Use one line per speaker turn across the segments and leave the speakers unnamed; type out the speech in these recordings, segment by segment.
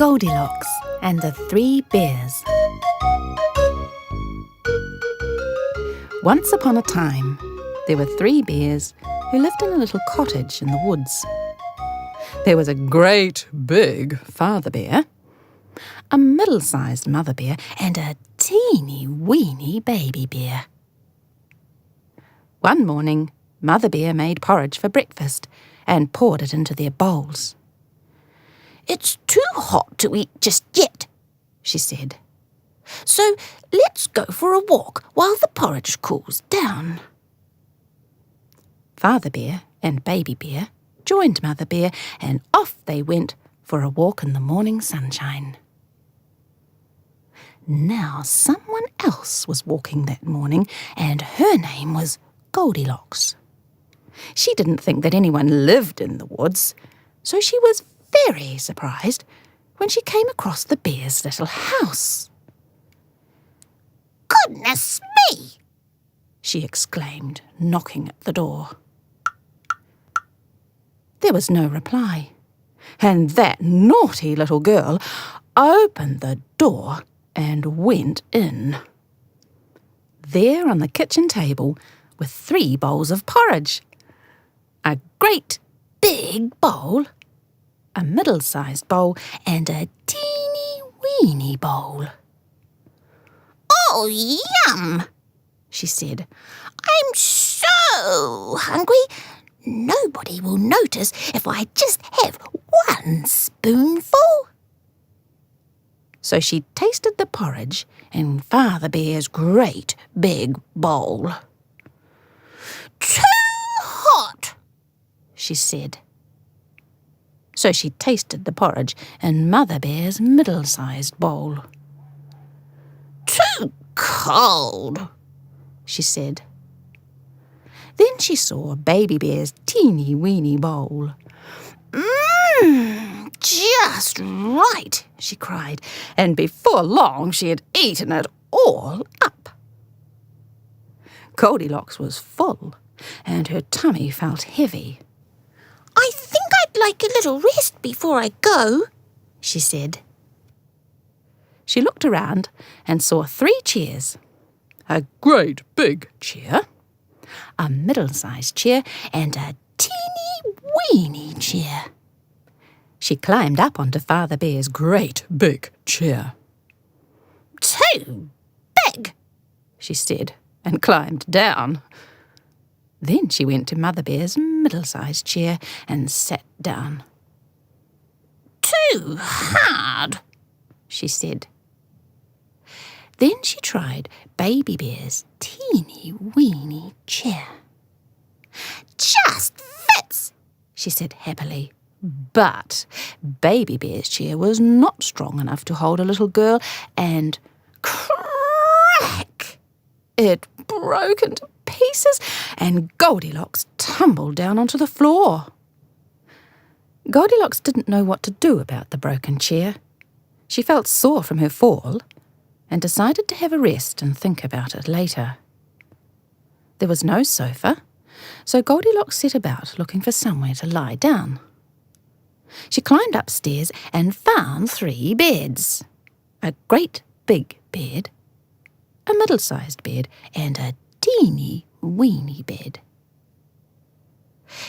Goldilocks and the Three Bears. Once upon a time, there were 3 bears who lived in a little cottage in the woods. There was a great big father bear, a middle-sized mother bear, and a teeny-weeny baby bear. One morning, Mother Bear made porridge for breakfast and poured it into their bowls.
"It's too hot to eat just yet," she said. "So let's go for a walk while the porridge cools down."
Father Bear and Baby Bear joined Mother Bear, and off they went for a walk in the morning sunshine. Now someone else was walking that morning, and her name was Goldilocks. She didn't think that anyone lived in the woods, so she was very surprised when she came across the bear's little house.
"Goodness me!"
she exclaimed, knocking at the door. There was no reply, and that naughty little girl opened the door and went in. There on the kitchen table were 3 bowls of porridge. A great big bowl, a middle-sized bowl, and a teeny-weeny bowl.
"Oh, yum!" she said. "I'm so hungry. Nobody will notice if I just have one spoonful."
So she tasted the porridge in Father Bear's great big bowl.
"Too hot," she said.
So she tasted the porridge in Mother Bear's middle-sized bowl.
"Too cold," she said.
Then she saw Baby Bear's teeny-weeny bowl.
Just right,"
she cried, and before long she had eaten it all up. Goldilocks was full, and her tummy felt heavy.
"I think I'd like a little rest before I go," she said.
She looked around and saw 3 chairs. A great big chair, a middle-sized chair, and a teeny-weeny chair. She climbed up onto Father Bear's great big chair.
"Too big,"
she said, and climbed down. Then she went to Mother Bear's middle-sized chair and sat down.
"Too hard," she said.
Then she tried Baby Bear's teeny-weeny chair.
"Just fits,"
she said happily. But Baby Bear's chair was not strong enough to hold a little girl, and crack! It broke into pieces, and Goldilocks tumbled down onto the floor. Goldilocks didn't know what to do about the broken chair. She felt sore from her fall and decided to have a rest and think about it later. There was no sofa, so Goldilocks set about looking for somewhere to lie down. She climbed upstairs and found 3 beds. A great big bed, a middle-sized bed, and a teeny-weeny bed.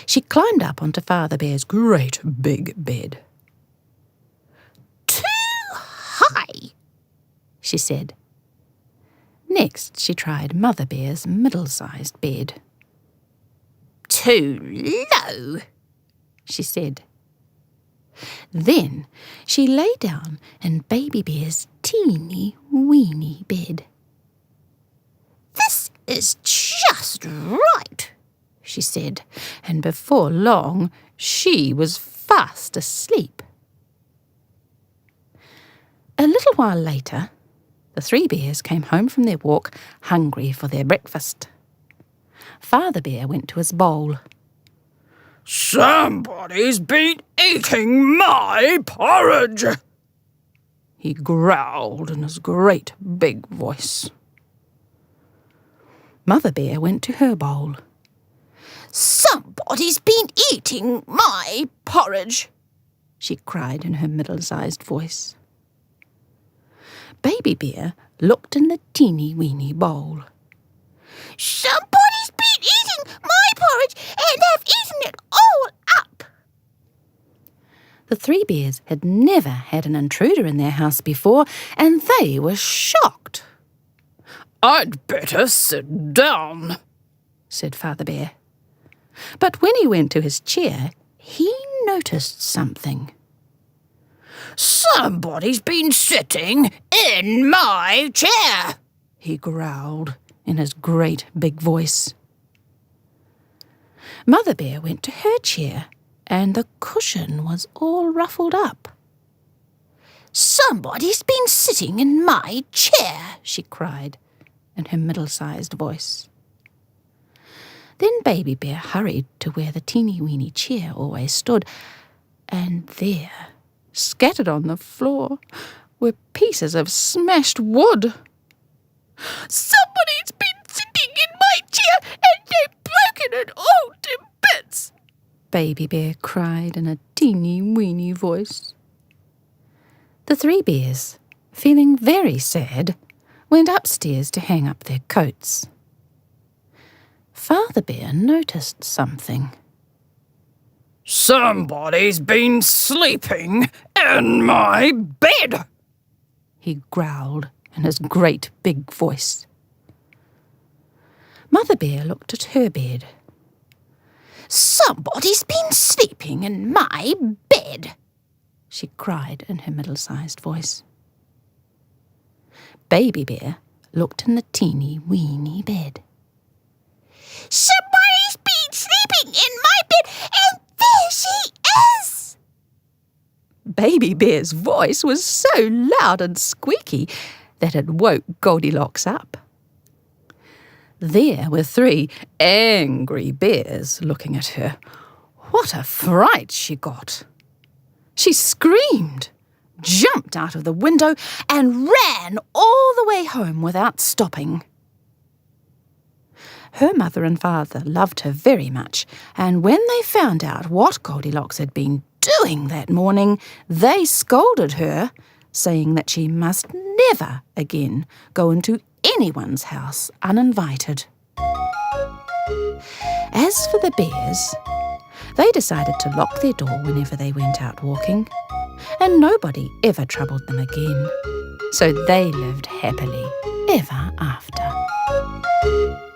She climbed up onto Father Bear's great big bed.
"Too high," she said.
Next, she tried Mother Bear's middle-sized bed.
"Too low," she said.
Then she lay down in Baby Bear's teeny-weeny bed.
"This is just right,"
she said, and before long she was fast asleep. A little while later, the 3 bears came home from their walk hungry for their breakfast. Father Bear went to his bowl.
"Somebody's been eating my porridge,"
he growled in his great big voice. Mother Bear went to her bowl.
"Somebody's been eating my porridge,"
she cried in her middle-sized voice. Baby Bear looked in the teeny-weeny bowl.
Somebody's been eating my porridge and have eaten it all up.
The three bears had never had an intruder in their house before, and they were shocked.
I'd better sit down,
said Father Bear. But when he went to his chair, he noticed something.
Somebody's been sitting in my chair,
he growled in his great big voice. Mother Bear went to her chair, and the cushion was all ruffled up.
Somebody's been sitting in my chair,
she cried in her middle-sized voice. Then Baby Bear hurried to where the teeny-weeny chair always stood, and there, scattered on the floor, were pieces of smashed wood.
Somebody's been sitting in my chair and they've broken it all to bits,
Baby Bear cried in a teeny-weeny voice. The three bears, feeling very sad, went upstairs to hang up their coats. Father Bear noticed something.
Somebody's been sleeping in my bed,
he growled in his great big voice. Mother Bear looked at her bed.
Somebody's been sleeping in my bed,
she cried in her middle-sized voice. Baby Bear looked in the teeny-weeny bed.
Somebody's been sleeping in my bed, and there she is!
Baby Bear's voice was so loud and squeaky that it woke Goldilocks up. There were three angry bears looking at her. What a fright she got! She screamed, jumped out of the window, and ran all the way home without stopping. Her mother and father loved her very much, and when they found out what Goldilocks had been doing that morning, they scolded her, saying that she must never again go into anyone's house uninvited. As for the bears, they decided to lock their door whenever they went out walking, and nobody ever troubled them again. So they lived happily ever after.